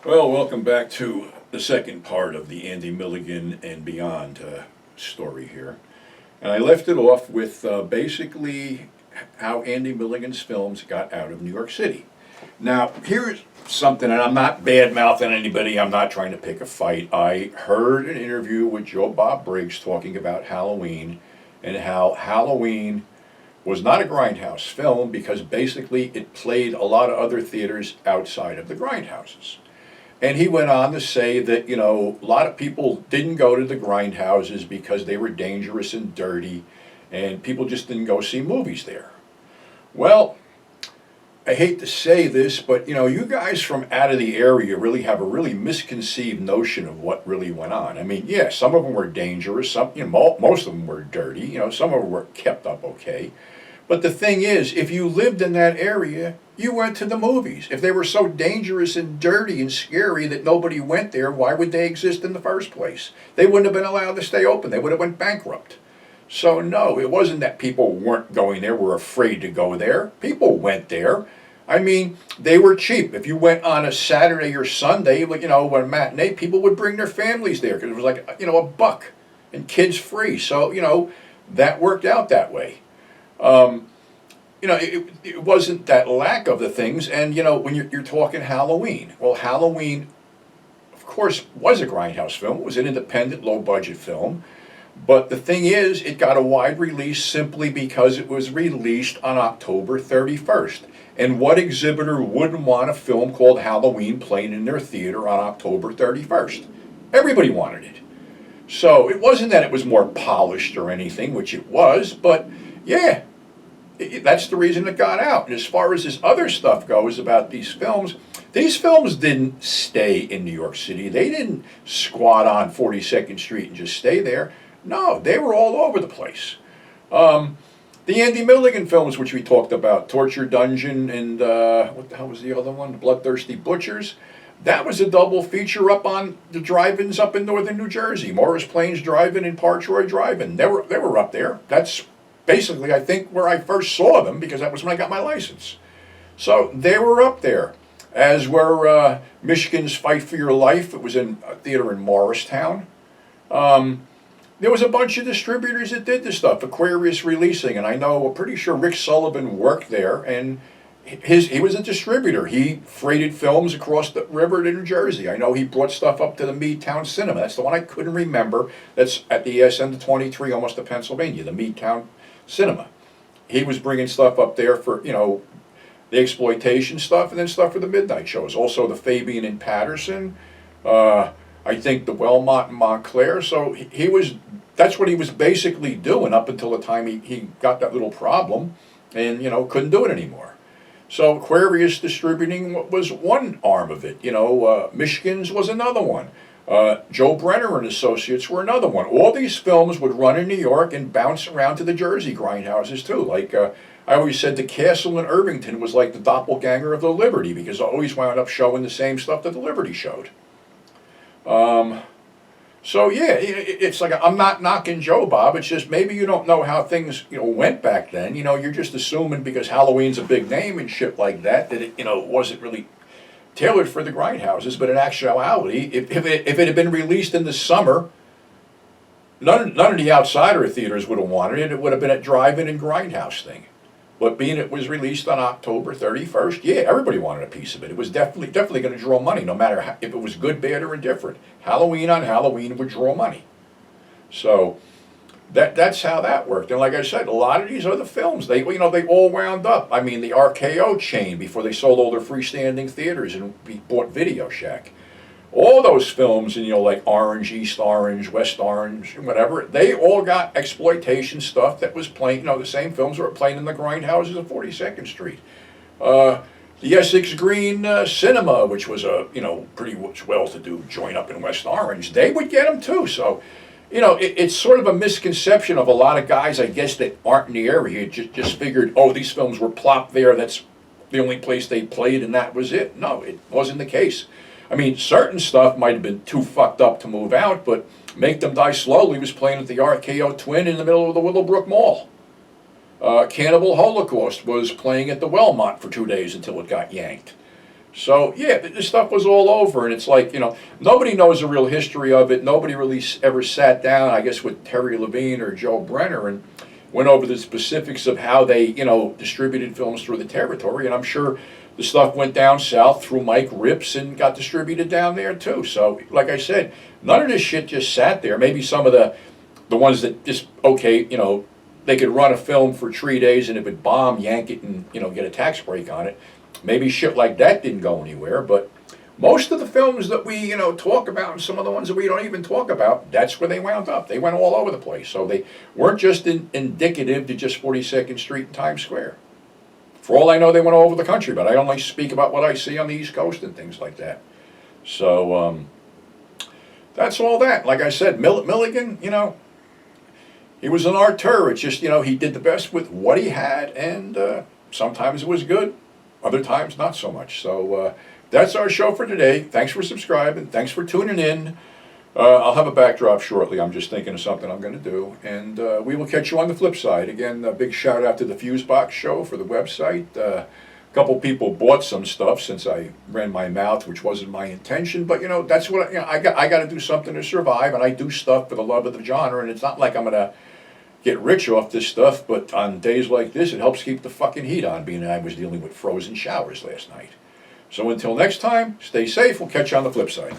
Well, welcome back to the second part of the Andy Milligan and Beyond story here. And I left it off with basically how Andy Milligan's films got out of New York City. Now, here's something, and I'm not bad-mouthing anybody, I'm not trying to pick a fight. I heard an interview with Joe Bob Briggs talking about Halloween and how Halloween was not a grindhouse film because basically it played a lot of other theaters outside of the grindhouses. And he went on to say that, a lot of people didn't go to the grindhouses because they were dangerous and dirty, and people just didn't go see movies there. Well, I hate to say this, but, you guys from out of the area really have a really misconceived notion of what really went on. I mean, yeah, some of them were dangerous, most of them were dirty, some of them were kept up okay. But the thing is, if you lived in that area, you went to the movies. If they were so dangerous and dirty and scary that nobody went there, why would they exist in the first place? They wouldn't have been allowed to stay open. They would have went bankrupt. So no, it wasn't that people weren't going there, were afraid to go there. People went there. I mean, they were cheap. If you went on a Saturday or Sunday, when a matinee, people would bring their families there because it was like, $1 and kids free. So, that worked out that way. It wasn't that lack of the things, and when you're talking Halloween, well, Halloween, of course, was a grindhouse film. It was an independent, low-budget film, but the thing is, it got a wide release simply because it was released on October 31st. And what exhibitor wouldn't want a film called Halloween playing in their theater on October 31st? Everybody wanted it. So it wasn't that it was more polished or anything, which it was, but yeah, that's the reason it got out. And as far as this other stuff goes about these films didn't stay in New York City. They didn't squat on 42nd Street and just stay there. No, they were all over the place. The Andy Milligan films, which we talked about, Torture Dungeon and what the hell was the other one? The Bloodthirsty Butchers. That was a double feature up on the drive-ins up in northern New Jersey. Morris Plains Drive-In and Partroy Drive-In. They were up there. That's basically, I think, where I first saw them, because that was when I got my license. So they were up there, as were Michigan's Fight for Your Life. It was in a theater in Morristown. There was a bunch of distributors that did this stuff, Aquarius Releasing, and I'm pretty sure Rick Sullivan worked there, and he was a distributor. He freighted films across the river to New Jersey. I know he brought stuff up to the Meadtown Cinema. That's the one I couldn't remember. That's at the SN 23, almost to Pennsylvania, the Meadtown Cinema. He was bringing stuff up there for, the exploitation stuff, and then stuff for the midnight shows. Also the Fabian in Patterson, I think the Wellmont in Montclair. So that's what he was basically doing up until the time he got that little problem and, couldn't do it anymore. So Aquarius Distributing was one arm of it. Michigan's was another one. Joe Brenner and Associates were another one. All these films would run in New York and bounce around to the Jersey grindhouses too. Like I always said, the Castle in Irvington was like the doppelganger of the Liberty, because it always wound up showing the same stuff that the Liberty showed. So yeah, it's like, I'm not knocking Joe Bob. It's just maybe you don't know how things went back then. You're just assuming because Halloween's a big name and shit like that it wasn't really tailored for the grindhouses. But in actuality, if it had been released in the summer, none of the outsider theaters would have wanted it. It would have been a drive-in and grindhouse thing. But being it was released on October 31st, yeah, everybody wanted a piece of it. It was definitely going to draw money, no matter if it was good, bad, or indifferent. Halloween on Halloween would draw money. So that's how that worked. And like I said, a lot of these other films, they all wound up. I mean, the RKO chain, before they sold all their freestanding theaters and bought Video Shack. All those films, and like Orange, East Orange, West Orange, whatever, they all got exploitation stuff that was playing, the same films that were playing in the grindhouses of 42nd Street. The Essex Green Cinema, which was a, pretty well-to-do joint up in West Orange, they would get them too. So, it's sort of a misconception of a lot of guys, I guess, that aren't in the area, just figured, oh, these films were plopped there, that's the only place they played, and that was it. No, it wasn't the case. I mean, certain stuff might have been too fucked up to move out, but Make Them Die Slowly was playing at the RKO Twin in the middle of the Willowbrook Mall. Cannibal Holocaust was playing at the Wellmont for 2 days until it got yanked. So yeah, this stuff was all over, and it's like, nobody knows the real history of it. Nobody really ever sat down, I guess, with Terry Levine or Joe Brenner and went over the specifics of how they, distributed films through the territory. And I'm sure the stuff went down south through Mike Rips and got distributed down there too. So like I said, none of this shit just sat there. Maybe some of the ones that just, okay, they could run a film for 3 days, and if it bombed, yank it and, get a tax break on it. Maybe shit like that didn't go anywhere, but most of the films that we, talk about, and some of the ones that we don't even talk about, that's where they wound up. They went all over the place. So they weren't just indicative to just 42nd Street and Times Square. For all I know, they went all over the country, but I only speak about what I see on the East Coast and things like that. So that's all that. Like I said, Milligan, he was an auteur. It's just, he did the best with what he had, and sometimes it was good, other times not so much. So that's our show for today. Thanks for subscribing. Thanks for tuning in. I'll have a backdrop shortly. I'm just thinking of something I'm going to do. And we will catch you on the flip side. Again, a big shout out to the Fusebox Show for the website. A couple people bought some stuff since I ran my mouth, which wasn't my intention. But, that's what I got to do something to survive. And I do stuff for the love of the genre. And it's not like I'm going to get rich off this stuff. But on days like this, it helps keep the fucking heat on, being that I was dealing with frozen showers last night. So until next time, stay safe. We'll catch you on the flip side.